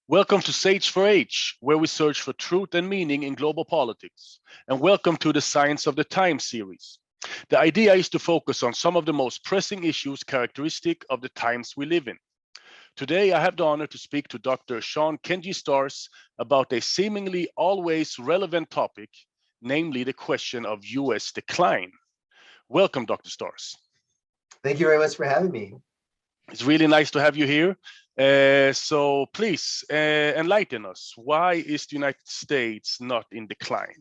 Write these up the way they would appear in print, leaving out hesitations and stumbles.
Welcome to Sage for H, where we search for truth and meaning in global politics. And welcome to the Science of the Time series. The idea is to focus on some of the most pressing issues characteristic of the times we live in. Today, I have the honor to speak to Dr. Sean Kenji Stars about a seemingly always relevant topic, namely the question of US decline. Welcome, Dr. Stars. Thank you very much for having me. It's really nice to have you here. So please enlighten us. Why is the United States not in decline?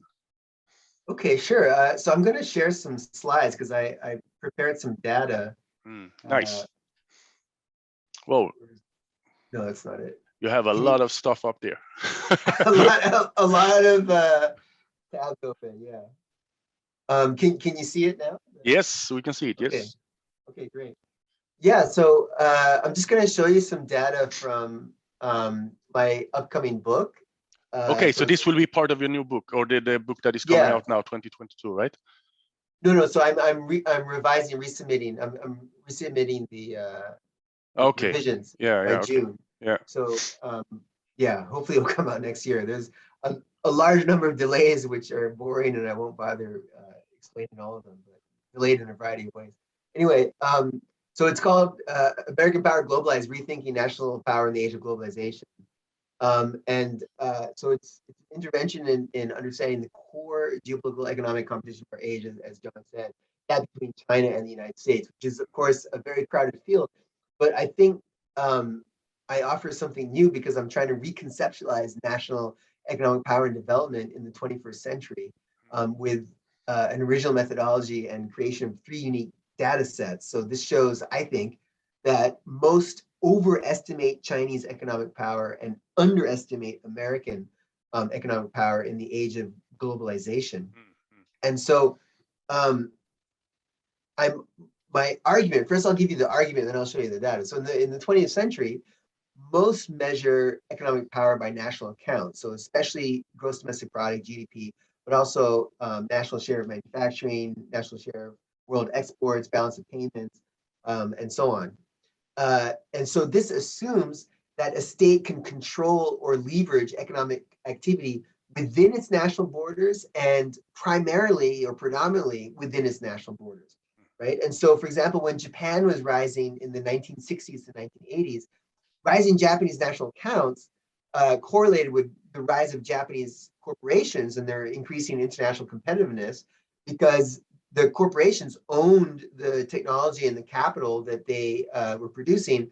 Okay, sure. So I'm going to share some slides because I prepared some data. Nice. Whoa. No, that's not it. You have a lot of stuff up there. a lot of tabs open. Yeah. Can you see it now? Yes, we can see it. Yes. Okay. Okay, great. Yeah. So I'm just going to show you some data from my upcoming book. Okay, so this will be part of your new book, or the book that is coming out now, 2022, right? No. So I'm revising, resubmitting. I'm resubmitting the revisions by June. Yeah. So yeah, hopefully it'll come out next year. There's a large number of delays which are boring, and I won't bother explaining all of them, but delayed in a variety of ways. Anyway, so it's called American Power Globalized: Rethinking National Power in the Age of Globalization. So it's intervention in understanding the core geopolitical economic competition for age, as John said, that between China and the United States, which is of course a very crowded field. But I think I offer something new because I'm trying to reconceptualize national economic power and development in the 21st century with an original methodology and creation of 3 unique data sets. So this shows, I think, that most overestimate Chinese economic power and underestimate American economic power in the age of globalization. And so my argument, first I'll give you the argument, then I'll show you the data. So in the 20th century, most measure economic power by national accounts, so especially gross domestic product, GDP, but also national share of manufacturing, national share of world exports, balance of payments, and so on. And so this assumes that a state can control or leverage economic activity within its national borders and primarily or predominantly within its national borders, right? And so, for example, when Japan was rising in the 1960s to 1980s, rising Japanese national accounts correlated with the rise of Japanese corporations and their increasing international competitiveness, because the corporations owned the technology and the capital that they were producing,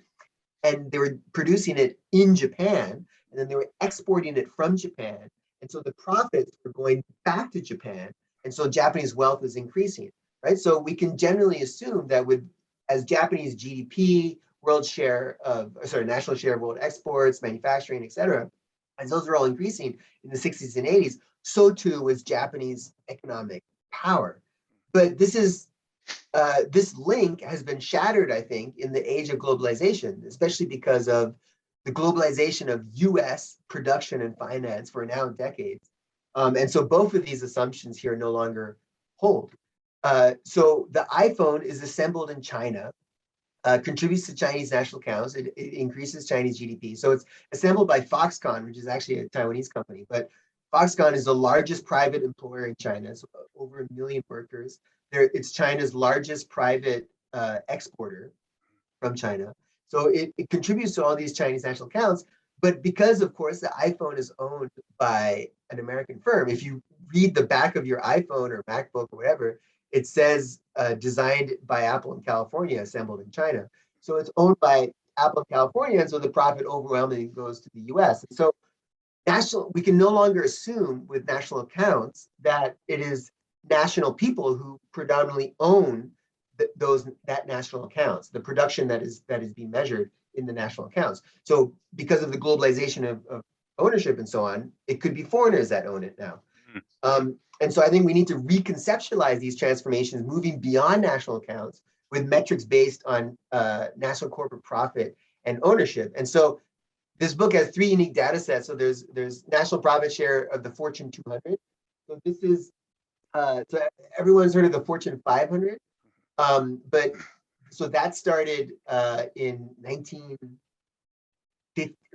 and they were producing it in Japan, and then they were exporting it from Japan. And so the profits were going back to Japan. And so Japanese wealth is increasing, right? So we can generally assume that as Japanese GDP, national share of world exports, manufacturing, et cetera, as those are all increasing in the 60s and 80s, so too was Japanese economic power. But this link has been shattered, I think, in the age of globalization, especially because of the globalization of US production and finance for now decades. And so both of these assumptions here no longer hold. So the iPhone is assembled in China, contributes to Chinese national accounts, it increases Chinese GDP. So it's assembled by Foxconn, which is actually a Taiwanese company, but Foxconn is the largest private employer in China, so over 1 million workers. It's China's largest private exporter from China. So it contributes to all these Chinese national accounts. But because, of course, the iPhone is owned by an American firm, if you read the back of your iPhone or MacBook or whatever, it says designed by Apple in California, assembled in China. So it's owned by Apple in California, and so the profit overwhelmingly goes to the US. And so we can no longer assume with national accounts that it is national people who predominantly own that national accounts, the production that is being measured in the national accounts. So because of the globalization of ownership and so on, it could be foreigners that own it now. And so I think we need to reconceptualize these transformations, moving beyond national accounts with metrics based on national corporate profit and ownership. And so this book has 3 unique data sets. So there's national profit share of the Fortune 200. So this is, so everyone's heard of the Fortune 500. But so that started in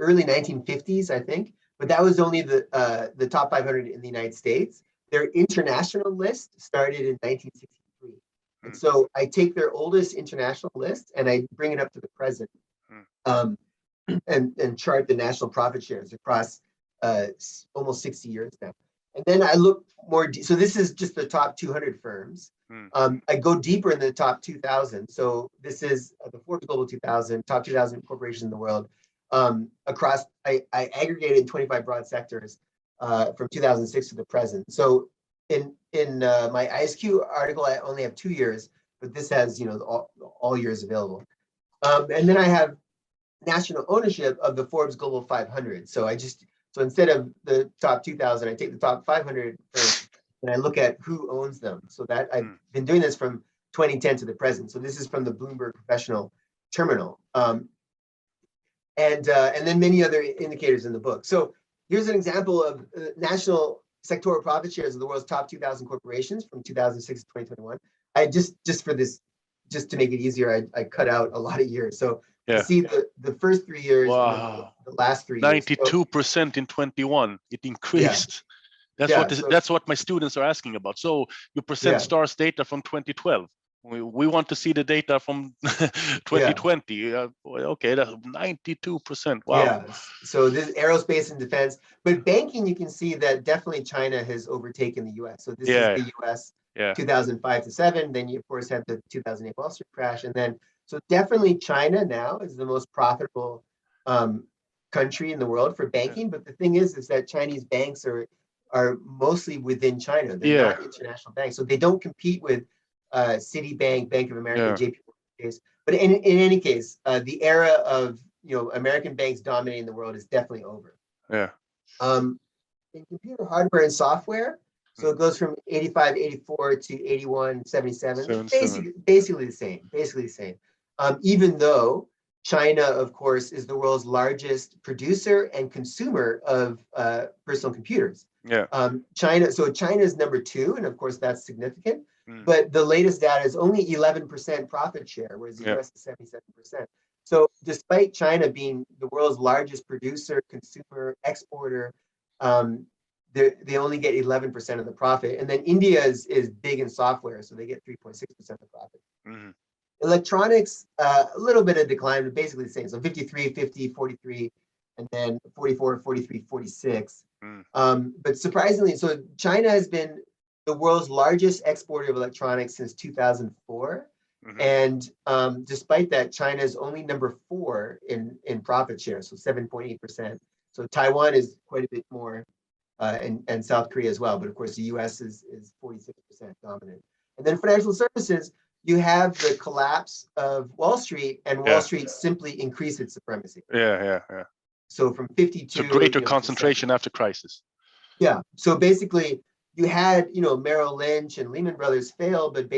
early 1950s, I think. But that was only the top 500 in the United States. Their international list started in 1963. And so I take their oldest international list and I bring it up to the present, and chart the national profit shares across almost 60 years now. And then I look more, so this is just the top 200 firms. I go deeper in the top 2,000. So this is the Forbes Global 2000, top 2,000 corporations in the world. Across, I aggregated 25 broad sectors from 2006 to the present. So in my ISQ article, I only have 2 years, but this has, you know, all years available. And then I have national ownership of the Forbes Global 500. So instead of the top 2,000, I take the top 500 firms and I look at who owns them. So that I've been doing this from 2010 to the present. So this is from the Bloomberg Professional Terminal. And then many other indicators in the book. So here's an example of national sectoral profit shares of the world's top 2,000 corporations from 2006 to 2021. I just for this, just to make it easier, I cut out a lot of years. So you see the first 3 years, wow, and the last 3 years. 92% in 21. It increased. Yeah. That's what my students are asking about. So you present STARS data from 2012. We want to see the data from 2020. Okay, that's 92%. Wow. Yeah. So this aerospace and defense, but banking, you can see that definitely China has overtaken the U.S. So this is the U.S. 2005 to 7. Then you of course had the 2008 Wall Street crash, and then so definitely China now is the most profitable country in the world for banking. But the thing is that Chinese banks are mostly within China. They're not international banks, so they don't compete with Citibank, Bank of America, JP Morgan. But in any case, the era of, you know, American banks dominating the world is definitely over. In computer hardware and software, so it goes from 85, 84 to 81, 77. Basically the same. Even though China, of course, is the world's largest producer and consumer of personal computers. China is number 2, and of course that's significant. But the latest data is only 11% profit share, whereas the US is 77%. So despite China being the world's largest producer, consumer, exporter, they only get 11% of the profit. And then India is big in software, so they get 3.6% of the profit. Electronics, a little bit of decline, but basically the same. So 53, 50, 43, and then 44, 43, 46. But surprisingly, so China has been the world's largest exporter of electronics since 2004. And despite that, China is only number 4 in profit share, so 7.8%. So Taiwan is quite a bit more, and South Korea as well. But of course, the US is 46% dominant. And then financial services, you have the collapse of Wall Street, and Wall Street simply increased its supremacy. So from 52, so greater concentration after crisis. So basically, you had, you know, Merrill Lynch and Lehman Brothers fail, but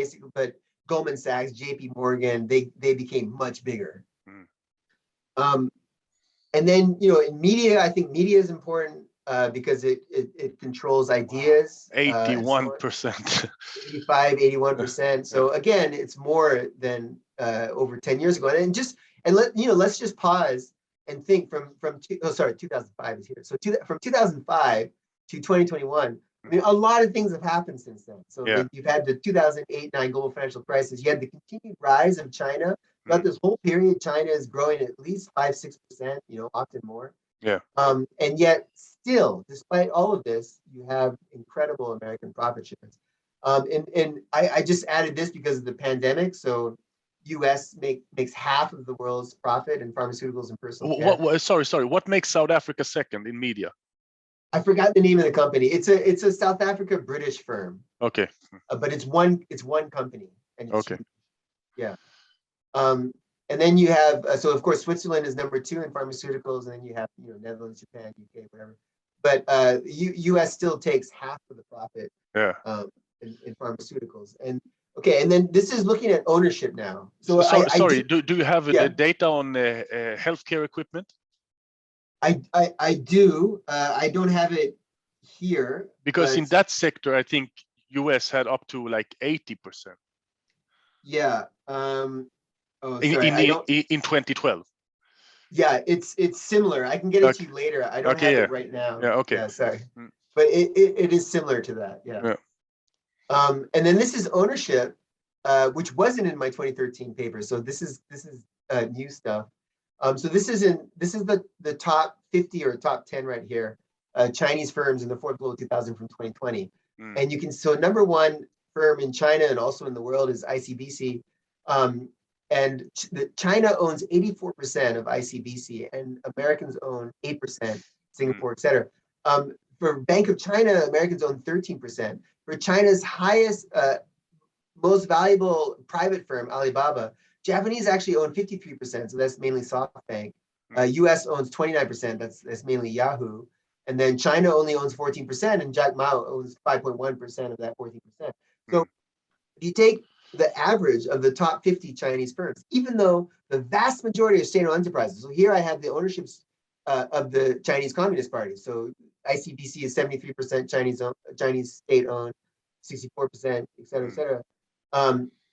Goldman Sachs, JP Morgan, they became much bigger. And then, you know, in media, I think media is important because it controls ideas. 81%. 85, 81%. So again, it's more than over 10 years ago. And let's just pause and think from 2005 is here. So from 2005 to 2021, I mean, a lot of things have happened since then. So you've had the 2008-9 global financial crisis. You had the continued rise of China. Throughout this whole period, China is growing at least 5-6%, you know, often more. And yet still, despite all of this, you have incredible American profit shares. And I just added this because of the pandemic. So US makes half of the world's profit in pharmaceuticals and personal care. Sorry. What makes South Africa second in media? I forgot the name of the company. It's a South Africa British firm. Okay. But it's one company. And it's huge. And then you have so of course Switzerland is number 2 in pharmaceuticals, and then you have, you know, Netherlands, Japan, UK, whatever. But US still takes half of the profit in pharmaceuticals. And okay, and then this is looking at ownership now. So do you have the data on healthcare equipment? I do. I don't have it here. Because in that sector, I think US had up to like 80%. Yeah. In 2012. Yeah, it's similar. I can get it to Okay. you later. I don't Okay. have Yeah. it right now. Yeah. Okay. Yeah, sorry. Mm, But it is similar to that. Yeah. yeah. And then this is ownership, which wasn't in my 2013 paper. So this is new stuff. So this is the top 50 or top 10 right here, Chinese firms in the Forbes Global 2000 from 2020. Mm, And you can, so number one firm in China and also in the world is ICBC. Um, and China owns 84% of ICBC and Americans own 8%, mm, Singapore, et cetera. For Bank of China, Americans own 13%. For China's highest, most valuable private firm, Alibaba, Japanese actually own 53%, so that's mainly SoftBank. mm, US owns 29%, that's mainly Yahoo. And then China only owns 14%, and Jack Ma owns 5.1% of that 14%. So mm, if you take the average of the top 50 Chinese firms, even though the vast majority are state-owned enterprises. So here I have the ownerships of the Chinese Communist Party. So ICBC is 73% Chinese state-owned, 64%, et cetera, et mm, cetera.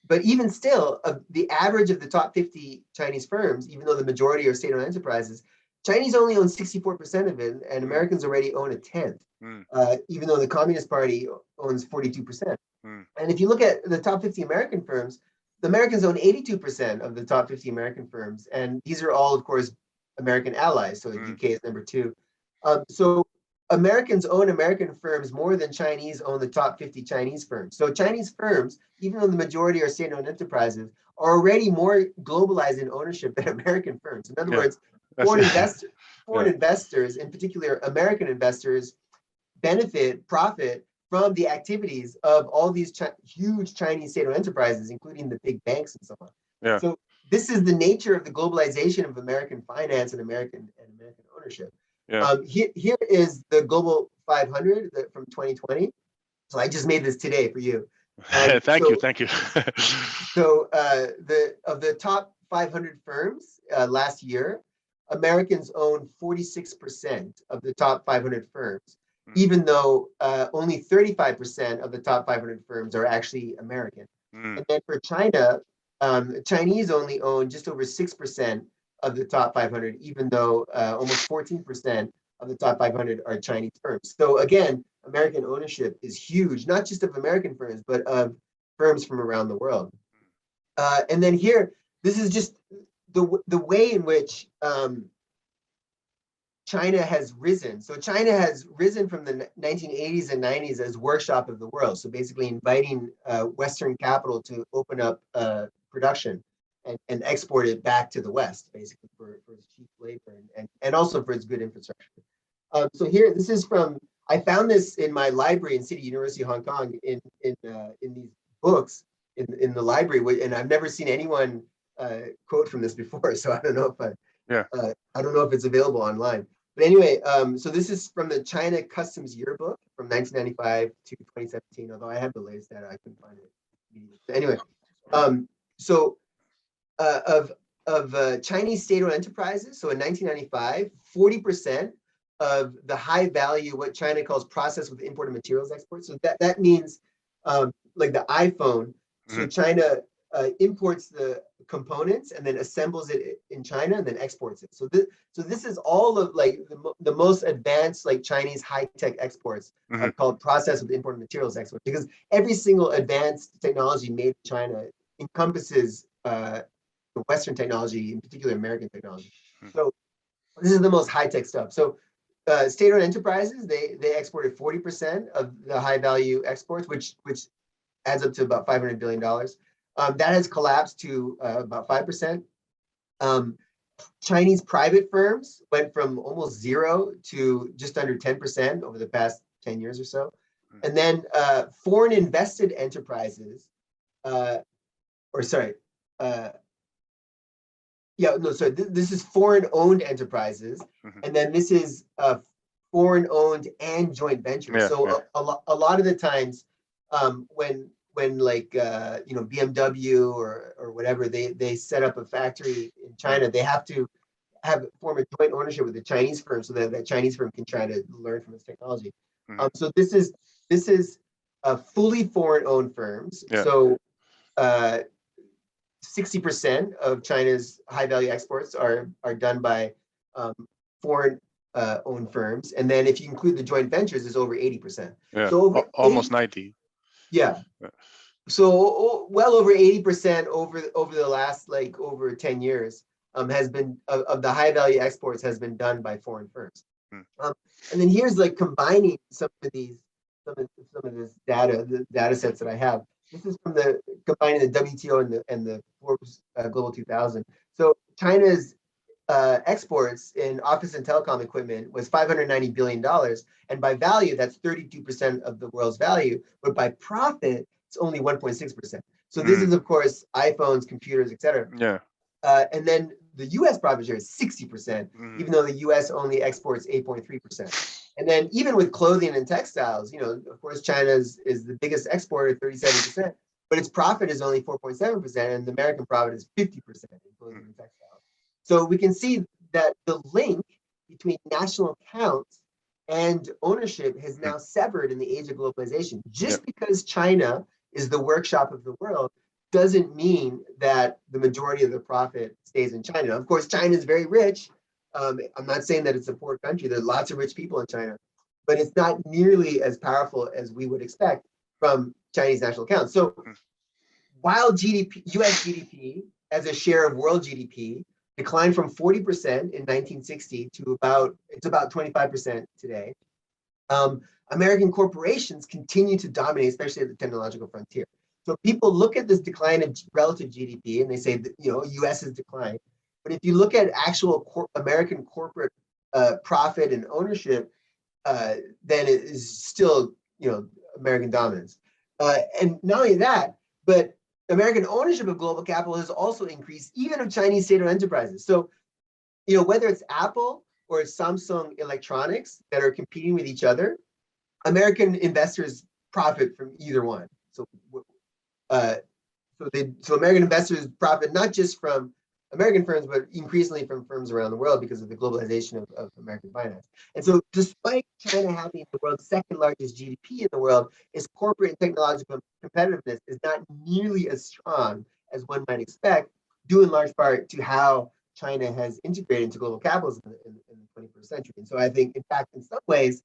But even still, the average of the top 50 Chinese firms, even though the majority are state-owned enterprises, Chinese only own 64% of it, and mm, Americans already own a tenth, mm, even though the Communist Party owns 42%. mm, And if you look at the top 50 American firms, the Americans own 82% of the top 50 American firms. And these are all, of course, American allies. So the mm, UK is number two. So Americans own American firms more than Chinese own the top 50 Chinese firms. So Chinese firms, even though the majority are state-owned enterprises, are already more globalized in ownership than American firms. In other yeah. words, That's foreign yeah. investors, in particular American investors, profit from the activities of all these huge Chinese state-owned enterprises, including the big banks and so on. Yeah. So this is the nature of the globalization of American finance and American ownership. Yeah. Here is the Global 500 from 2020. So I just made this today for you. Thank you. Thank you. The top 500 firms last year, Americans own 46% of the top 500 firms, Mm, even though only 35% of the top 500 firms are actually American. mm, And then for China, Chinese only own just over 6% of the top 500, even though almost 14% of the top 500 are Chinese firms. So again, American ownership is huge, not just of American firms, but of firms from around the world. And then here, this is just the way in which China has risen. So China has risen from the 1980s and 90s as workshop of the world. So basically inviting Western capital to open up production and export it back to the West, basically for its cheap labor and also for its good infrastructure. So here, this is from, I found this in my library in City University of Hong Kong in these books in the library, and I've never seen anyone quote from this before. So yeah. I don't know if it's available online. But anyway, so this is from the China Customs Yearbook from 1995 to 2017. Although I have the latest data, I couldn't find it. Anyway, so of Chinese state-owned enterprises. So in 1995, 40% of the high value, what China calls processed with imported materials exports. So that means like the iPhone. So Mm, China imports the components and then assembles it in China and then exports it. So this is all of like the most advanced like Chinese high-tech exports mhm, are called processed with imported materials exports, because every single advanced technology made in China encompasses the Western technology, in particular American technology. mm, So this is the most high-tech stuff. So state-owned enterprises, they exported 40% of the high-value exports, which adds up to about $500 billion. That has collapsed to about 5%. Chinese private firms went from almost zero to just under 10% over the past 10 years or so. mm. And then foreign invested enterprises, or sorry, uh, yeah, no, sorry, this is foreign owned enterprises. Mhm. And then this is foreign owned and joint ventures. Yeah. Yeah. So a lot of the times when like BMW or whatever, they set up a factory in Mm, China, they have to form a joint ownership with the Chinese firm so that that Chinese firm can try to learn from its technology. mhm. So this is fully foreign owned firms. Yeah. So uh, 60% of China's high value exports are done by foreign owned firms. And then if you include the joint ventures, it's over 80%. Yeah, So over almost 90. Yeah. Yeah. So well over 80% over the last like over 10 years has been of the high value exports has been done by foreign firms. And then here's like combining some of this data, the data sets that I have. This is from combining the WTO and the Forbes Global 2000. So China's exports in office and telecom equipment was $590 billion. And by value, that's 32% of the world's value. But by profit, it's only 1.6%. So this is, of course, iPhones, computers, et cetera. Yeah. And then the US profit share is 60%, even though the US only exports 8.3%. And then even with clothing and textiles, of course, China is the biggest exporter, 37%, but its profit is only 4.7%, and the American profit is 50% in clothing and textiles. So we can see that the link between national accounts and ownership has now severed in the age of globalization. Just because China is the workshop of the world doesn't mean that the majority of the profit stays in China. Of course, China is very rich. I'm not saying that it's a poor country. There are lots of rich people in China, but it's not nearly as powerful as we would expect from Chinese national accounts. So while GDP, US GDP as a share of world GDP declined from 40% in 1960 to about 25% today, American corporations continue to dominate, especially at the technological frontier. So people look at this decline of relative GDP and they say that, US has declined. But if you look at actual American corporate profit and ownership, then it is still, American dominance. And not only that, but American ownership of global capital has also increased, even of Chinese state-owned enterprises. So, whether it's Apple or Samsung Electronics that are competing with each other, American investors profit from either one. So American investors profit not just from American firms, but increasingly from firms around the world because of the globalization of American finance. And so despite China having the world's second largest GDP in the world, its corporate and technological competitiveness is not nearly as strong as one might expect, due in large part to how China has integrated into global capitalism in the 21st century. And so I think, in fact, in some ways,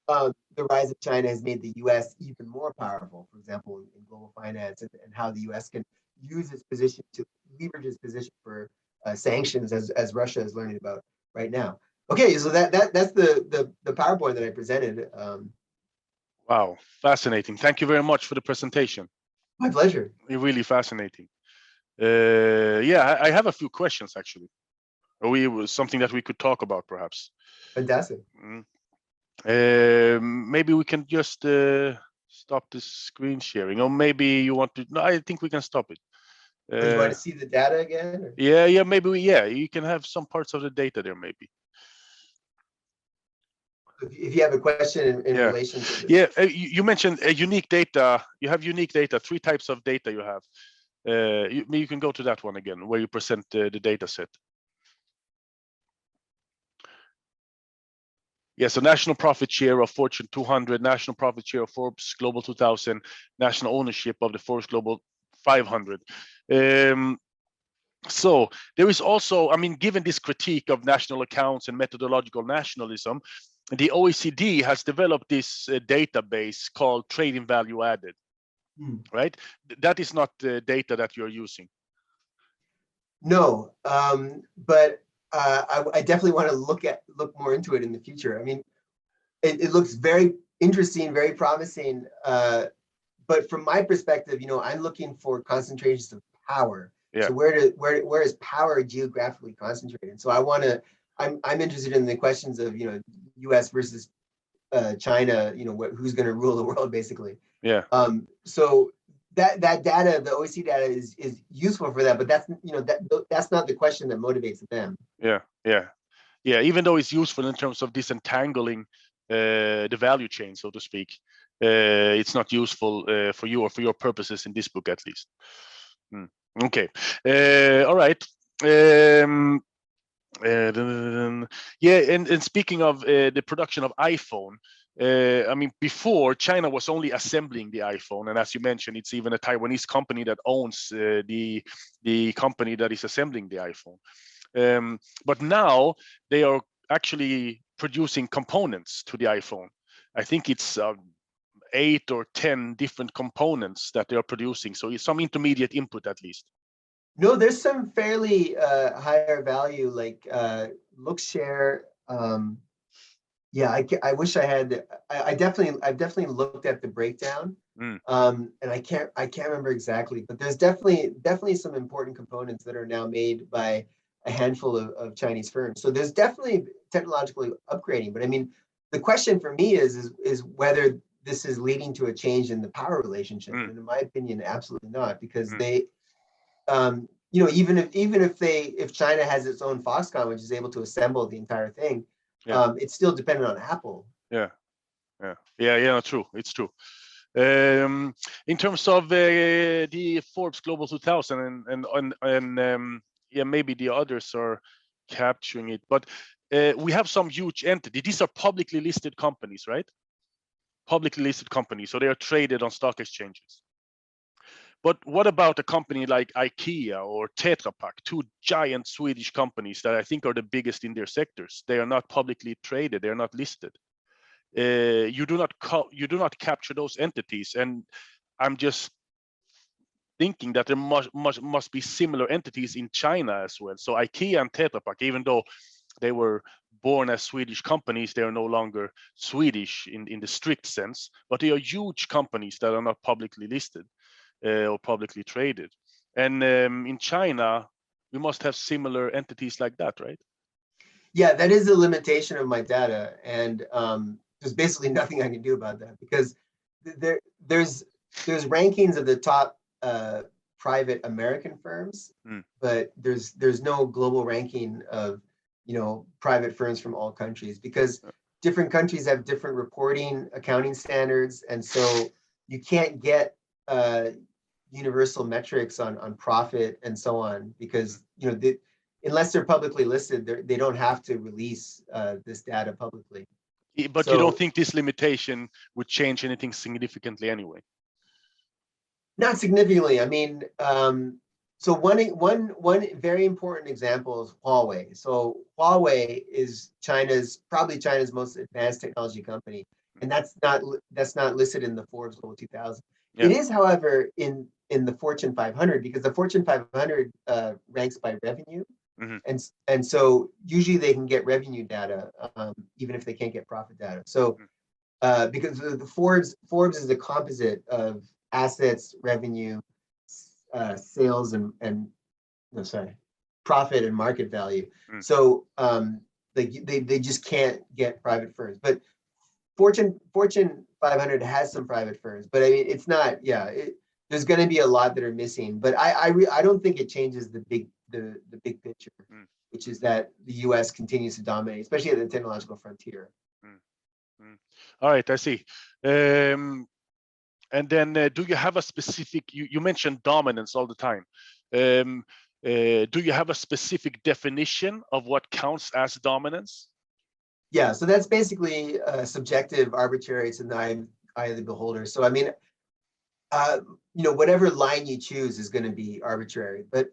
the rise of China has made the US even more powerful, for example, in global finance, and how the US can use its position to leverage its position for sanctions, as Russia is learning about right now. Okay, so that's the PowerPoint that I presented. Wow, fascinating. Thank you very much for the presentation. My pleasure. Really fascinating. Yeah, I have a few questions actually. Something that we could talk about perhaps. Fantastic. Maybe we can just stop the screen sharing, or maybe you want to. No, I think we can stop it. Do you want to see the data again? Or? Yeah, maybe you can have some parts of the data there, maybe. If you have a question in relation to this. Yeah, you mentioned unique data. You have unique data, 3 types of data you have. You can go to that one again, where you present the data set. Yeah, so national profit share of Fortune 200, national profit share of Forbes Global 2000, national ownership of the Forbes Global 500. So there is also, given this critique of national accounts and methodological nationalism, the OECD has developed this database called trading value added, right? That is not the data that you're using. No, but I definitely want to look more into it in the future. It looks very interesting, very promising. But from my perspective, I'm looking for concentrations of power. Yeah. So where is power geographically concentrated? So I'm interested in the questions of U.S. versus China. Who's going to rule the world, basically. Yeah. So that data, the OECD data, is useful for that, but that's not the question that motivates them. Yeah. Even though it's useful in terms of disentangling the value chain, so to speak, it's not useful for you or for your purposes in this book, at least. Okay. All right. Yeah, and speaking of the production of iPhone, I mean, before China was only assembling the iPhone, and as you mentioned, it's even a Taiwanese company that owns the company that is assembling the iPhone. But now they are actually producing components to the iPhone. I think it's 8 or 10 different components that they are producing. So it's some intermediate input at least. No, there's some fairly higher value, like Lookshare. Yeah, I wish I had. I've definitely looked at the breakdown, and I can't remember exactly, but there's definitely some important components that are now made by a handful of Chinese firms. So there's definitely technologically upgrading. But I mean, the question for me is whether this is leading to a change in the power relationship. And in my opinion, absolutely not, because they, you know, even if China has its own Foxconn, which is able to assemble the entire thing, it's still dependent on Apple. Yeah. True. It's true. In terms of the Forbes Global 2000 and yeah, maybe the others are capturing it, but we have some huge entity. These are publicly listed companies, right? Publicly listed companies, so they are traded on stock exchanges. But what about a company like IKEA or Tetra Pak, two giant Swedish companies that I think are the biggest in their sectors? They are not publicly traded. They are not listed. You do not capture those entities, and I'm just thinking that there must be similar entities in China as well. So IKEA and Tetra Pak, even though they were born as Swedish companies, they are no longer Swedish in the strict sense, but they are huge companies that are not publicly listed or publicly traded. And in China, we must have similar entities like that, right? Yeah, that is a limitation of my data, and there's basically nothing I can do about that, because there's rankings of the top private American firms, but there's no global ranking of, you know, private firms from all countries, because different countries have different reporting accounting standards, and so you can't get universal metrics on profit and so on, because, you know, unless they're publicly listed, they don't have to release this data publicly. But you don't think this limitation would change anything significantly anyway? Not significantly. I mean, so one very important example is Huawei. So Huawei is probably China's most advanced technology company, and that's not listed in the Forbes Global 2000. Yeah. It is, however, in the Fortune 500, because the Fortune 500 ranks by revenue. And so usually they can get revenue data, even if they can't get profit data. So because the Forbes is a composite of assets, revenue, sales, and no, sorry, profit and market value. So they just can't get private firms. But Fortune 500 has some private firms, but I mean, it's not. Yeah, there's going to be a lot that are missing. But I don't think it changes the big picture, which is that the U.S. continues to dominate, especially at the technological frontier. All right, I see. And then do you have a specific, you mentioned dominance all the time. Do you have a specific definition of what counts as dominance? Yeah, so that's basically subjective, arbitrary. It's in the eye of the beholder. So I mean, you know, whatever line you choose is going to be arbitrary. But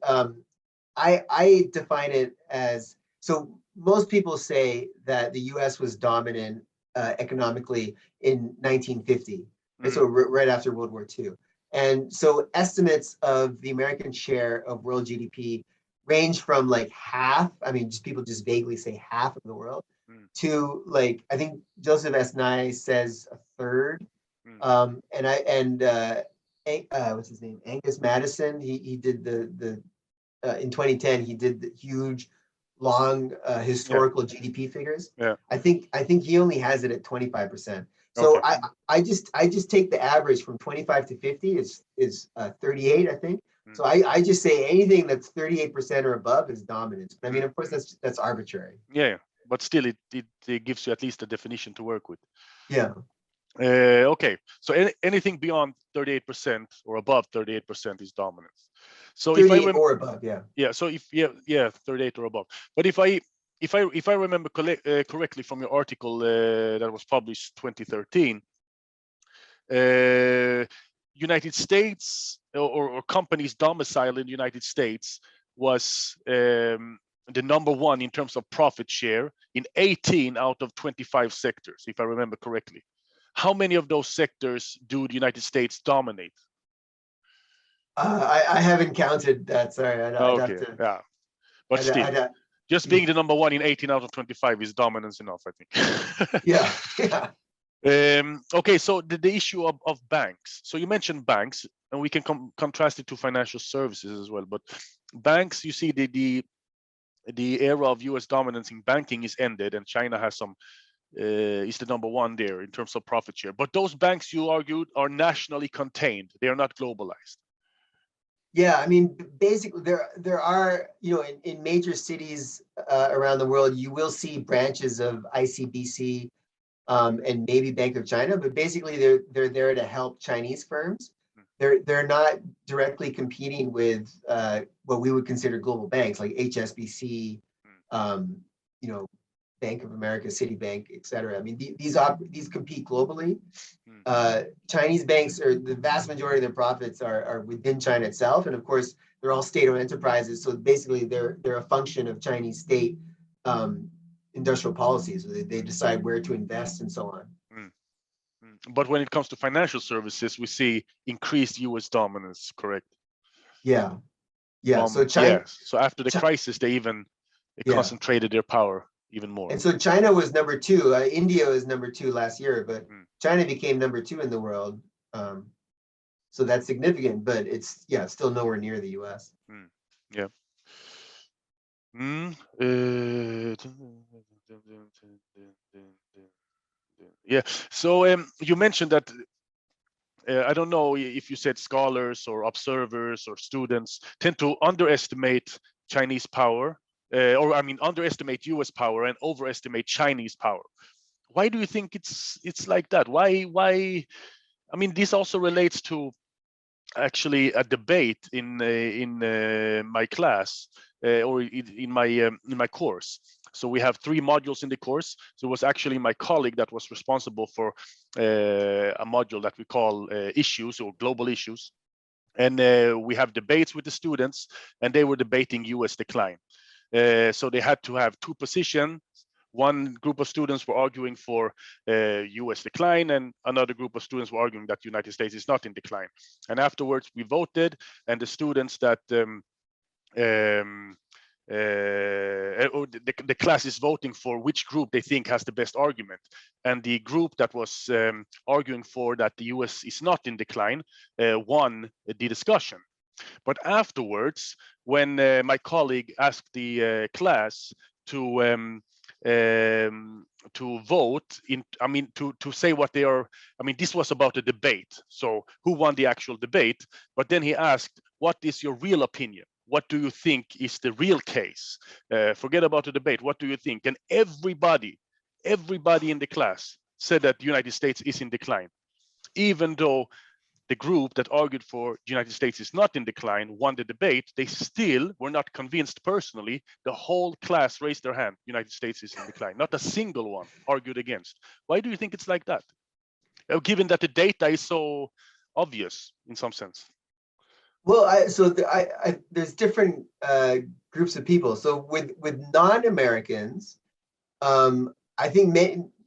I define it as, so most people say that the U.S. was dominant economically in 1950, and so right after World War II. And so estimates of the American share of world GDP range from like half, I mean, people just vaguely say half of the world, to like, I think Joseph S. Nye says a third. And what's his name? Angus Madison, he did the in 2010, he did the huge, long historical GDP figures. Yeah. I think he only has it at 25%. So okay. I just take the average from 25 to 50 is 38, I think. So I just say anything that's 38% or above is dominance. But I mean, of course, that's arbitrary. Yeah, but still, it gives you at least a definition to work with. Yeah. Okay, so anything beyond 38% or above 38% is dominance. So 38 or above, yeah. Yeah, so if 38 or above. But if I if I remember correctly from your article that was published 2013, United States or companies domiciled in the United States was the number one in terms of profit share in 18 out of 25 sectors, if I remember correctly. How many of those sectors do the United States dominate? I haven't counted that. Sorry, I'd have Okay, to. yeah, but still, just being the number one in 18 out of 25 is dominance enough, I think. Yeah, yeah. Okay, so the issue of banks. So you mentioned banks, and we can contrast it to financial services as well. But banks, you see, the era of U.S. dominance in banking is ended, and China has some is the number one there in terms of profit share. But those banks, you argued, are nationally contained. They are not globalized. Yeah, I mean, basically, there are, in major cities around the world, you will see branches of ICBC and maybe Bank of China, but basically they're there to help Chinese firms. They're not directly competing with what we would consider global banks like HSBC, you know, Bank of America, Citibank, et cetera. I mean, these compete globally. Chinese banks, or the vast majority of their profits are within China itself, and of course they're all state-owned enterprises. So basically, they're a function of Chinese state industrial policies. So they decide where to invest and so on. But when it comes to financial services, we see increased U.S. dominance. Correct? Yeah, yeah. So China. So after the crisis, they even concentrated their power even more. And so China was number two. India was number two last year, but China became number two in the world. So that's significant, but it's still nowhere near the U.S. Yeah. Yeah. So you mentioned that I don't know if you said scholars or observers or students tend to underestimate Chinese power, or I mean underestimate U.S. power and overestimate Chinese power. Why do you think it's like that? Why? I mean, this also relates to actually a debate in my class or in my course. So we have 3 modules in the course. So it was actually my colleague that was responsible for a module that we call issues or global issues. And we have debates with the students, and they were debating US decline. So they had to have 2 positions. One group of students were arguing for US decline, and another group of students were arguing that the United States is not in decline. And afterwards we voted, and the students that the class is voting for which group they think has the best argument. And the group that was arguing for that the US is not in decline won the discussion. But afterwards, when my colleague asked the class to vote in, I mean, to say what they are, I mean, this was about a debate. So who won the actual debate? But then he asked, what is your real opinion? What do you think is the real case? Forget about the debate. What do you think? And everybody in the class said that the United States is in decline, even though the group that argued for the United States is not in decline won the debate. They still were not convinced personally. The whole class raised their hand. United States is in decline. Not a single one argued against. Why do you think it's like that? Given that the data is so obvious in some sense. Well, there's different groups of people. So with non-Americans, I think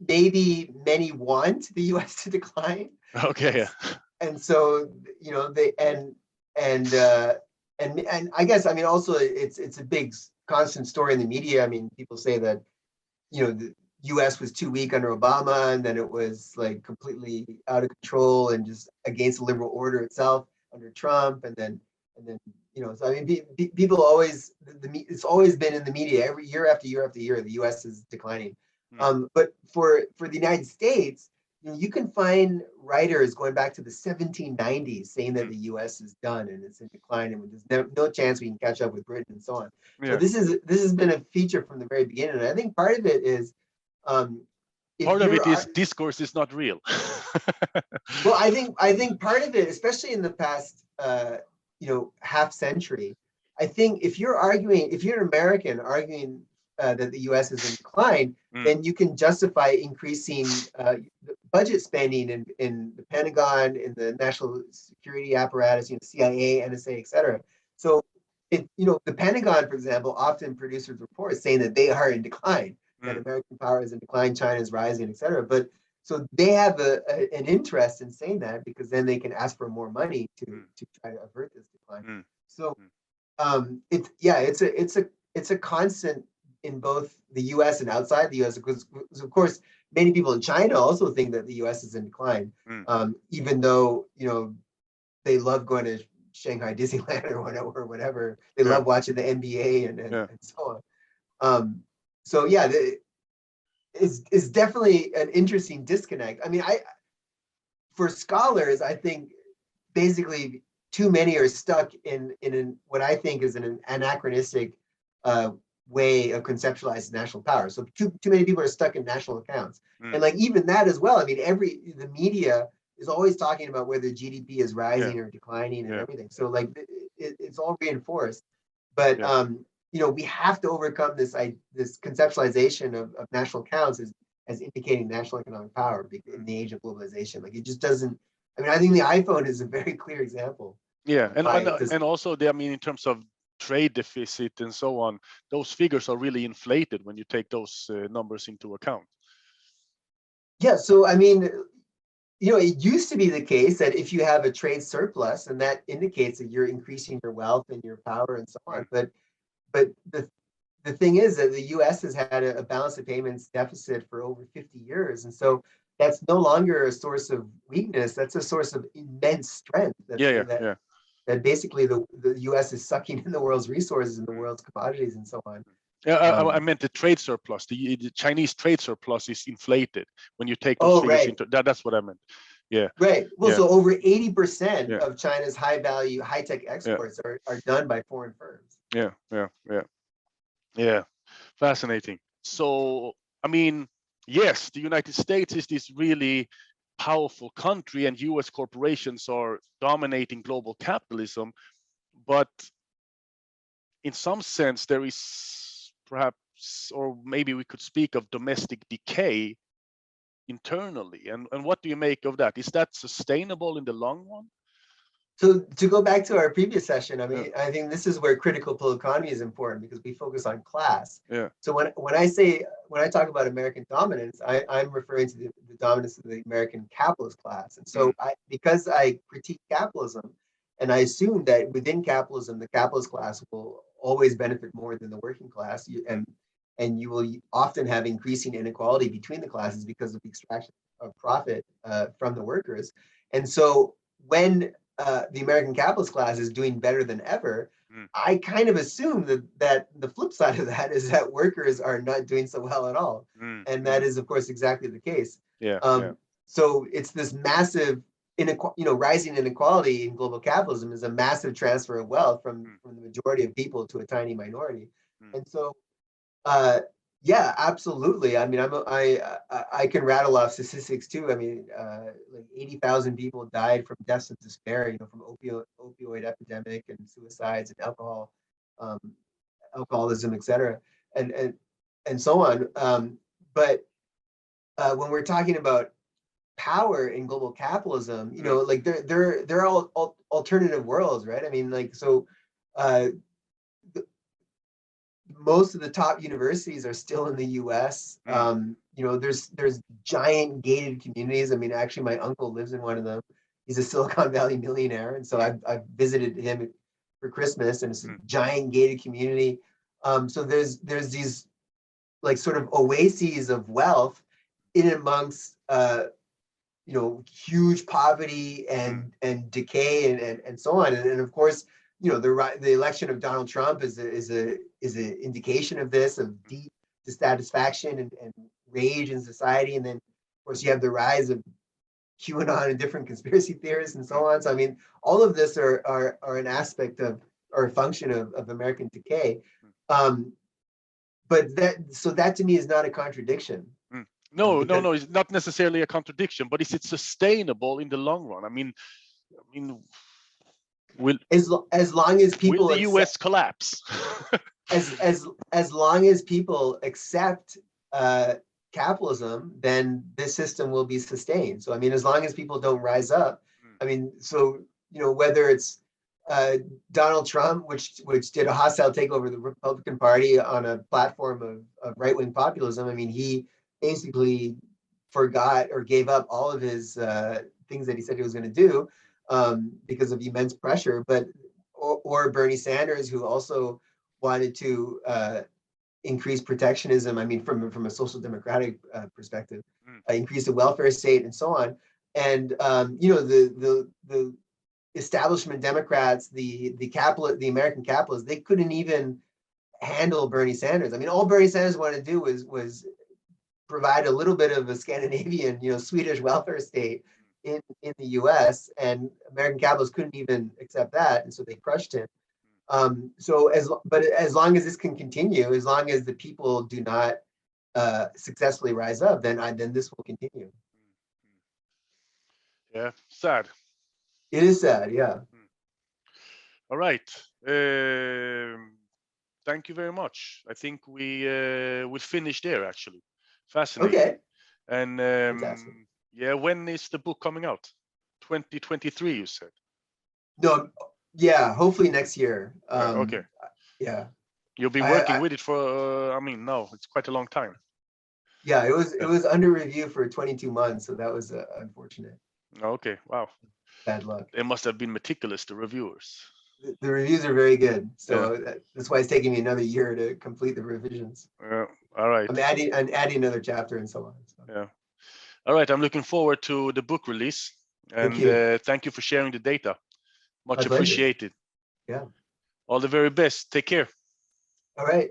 maybe many want the U.S. to decline. Okay. And so they and I guess, I mean, also it's a big constant story in the media. I mean, people say that the U.S. was too weak under Obama, and then it was like completely out of control and just against the liberal order itself under Trump, and then so I mean, people always it's always been in the media every year after year after year, the U.S. is declining. But for the United States, you can find writers going back to the 1790s saying that the U.S. is done and it's in decline, and there's no chance we can catch up with Britain and so on. So this has been a feature from the very beginning, and I think part of it is part of it is discourse is not real. Well, I think part of it, especially in the past half century, I think if you're an American arguing that the U.S. is in decline, then you can justify increasing budget spending in the Pentagon, in the national security apparatus, CIA, NSA, et cetera. So, the Pentagon, for example, often produces reports saying that they are in decline, that American power is in decline, China is rising, et cetera. But so they have an interest in saying that, because then they can ask for more money to try to avert this decline. So it's a constant in both the U.S. and outside the U.S. because of course many people in China also think that the U.S. is in decline, even though they love going to Shanghai Disneyland or whatever. They love watching the NBA and so on. So yeah, it's definitely an interesting disconnect. I mean, for scholars, I think basically too many are stuck in what I think is an anachronistic way of conceptualizing national power. So too many people are stuck in national accounts, and like even that as well. I mean, the media is always talking about whether GDP is rising or declining and everything. So like it's all reinforced, but we have to overcome this conceptualization of national accounts as indicating national economic power in the age of globalization. Like it just doesn't. I mean, I think the iPhone is a very clear example. Yeah, and also I mean, in terms of trade deficit and so on, those figures are really inflated when you take those numbers into account. Yeah, so I mean, it used to be the case that if you have a trade surplus, and that indicates that you're increasing your wealth and your power and so on. But the thing is that the U.S. has had a balance of payments deficit for over 50 years, and so that's no longer a source of weakness. That's a source of immense strength. That basically the U.S. is sucking in the world's resources and the world's commodities and so on. Yeah, I meant the trade surplus. The Chinese trade surplus is inflated when you take those figures into that. That's what I meant. Yeah. Right. Well, so over 80% of China's high-value, high-tech exports are done by foreign firms. Yeah. Fascinating. So, I mean, yes, the United States is this really powerful country, and U.S. corporations are dominating global capitalism, but in some sense, there is perhaps, or maybe we could speak of domestic decay internally. And what do you make of that? Is that sustainable in the long run? So to go back to our previous session, I mean, I think this is where critical political economy is important, because we focus on class. So when I talk about American dominance, I'm referring to the dominance of the American capitalist class. And so because I critique capitalism, and I assume that within capitalism, the capitalist class will always benefit more than the working class, and you will often have increasing inequality between the classes because of the extraction of profit from the workers. And so when the American capitalist class is doing better than ever, I kind of assume that the flip side of that is that workers are not doing so well at all. And that is, of course, exactly the case. So it's this massive rising inequality in global capitalism is a massive transfer of wealth from the majority of people to a tiny minority. And so yeah, absolutely. I mean, I can rattle off statistics too. I mean, like 80,000 people died from deaths of despair, from opioid epidemic and suicides and alcoholism, et cetera, and so on. But when we're talking about power in global capitalism, like they're all alternative worlds, right? I mean, like so. Most of the top universities are still in the U.S. There's giant gated communities. I mean, actually, my uncle lives in one of them. He's a Silicon Valley millionaire, and so I've visited him for Christmas, and it's a giant gated community. So there's these like sort of oases of wealth in amongst huge poverty and decay and so on, and of course. The election of Donald Trump is an indication of this, of deep dissatisfaction and rage in society. And then, of course, you have the rise of QAnon and different conspiracy theorists and so on. So, I mean, all of this are an aspect of or a function of American decay. But that to me is not a contradiction. No, it's not necessarily a contradiction, but is it sustainable in the long run? I mean. As long as people will the U.S. collapse? as long as people accept capitalism, then this system will be sustained. So I mean, as long as people don't rise up, I mean, so whether it's uh, Donald Trump, which did a hostile takeover of the Republican Party on a platform of right wing populism. I mean, he basically forgot or gave up all of his things that he said he was going to do because of immense pressure. But or Bernie Sanders, who also wanted to increase protectionism. I mean, from a social democratic perspective, increase the welfare state and so on. And the establishment Democrats, the American capitalists, they couldn't even handle Bernie Sanders. I mean, all Bernie Sanders wanted to do was provide a little bit of a Scandinavian, Swedish welfare state in the U.S. and American capitalists couldn't even accept that, and so they crushed him. So as long as this can continue, as long as the people do not successfully rise up, then this will continue. Yeah, sad. It is sad, yeah. All right. Thank you very much. I think we will finish there, actually. Fascinating. Okay. And Fantastic. yeah, when is the book coming out? 2023, you said. No, yeah, hopefully next year. Okay. Yeah. You've been working with it for, I mean, no, it's quite a long time. Yeah, it was under review for 22 months, so that was unfortunate. Okay, wow. Bad luck. They must have been meticulous, the reviewers. The reviews are very good, so that's why it's taking me another year to complete the revisions. All right. I'm adding another chapter and so on. So. Yeah. All right. I'm looking forward to the book release, and thank you for sharing the data. Much appreciated. Yeah. All the very best. Take care. All right.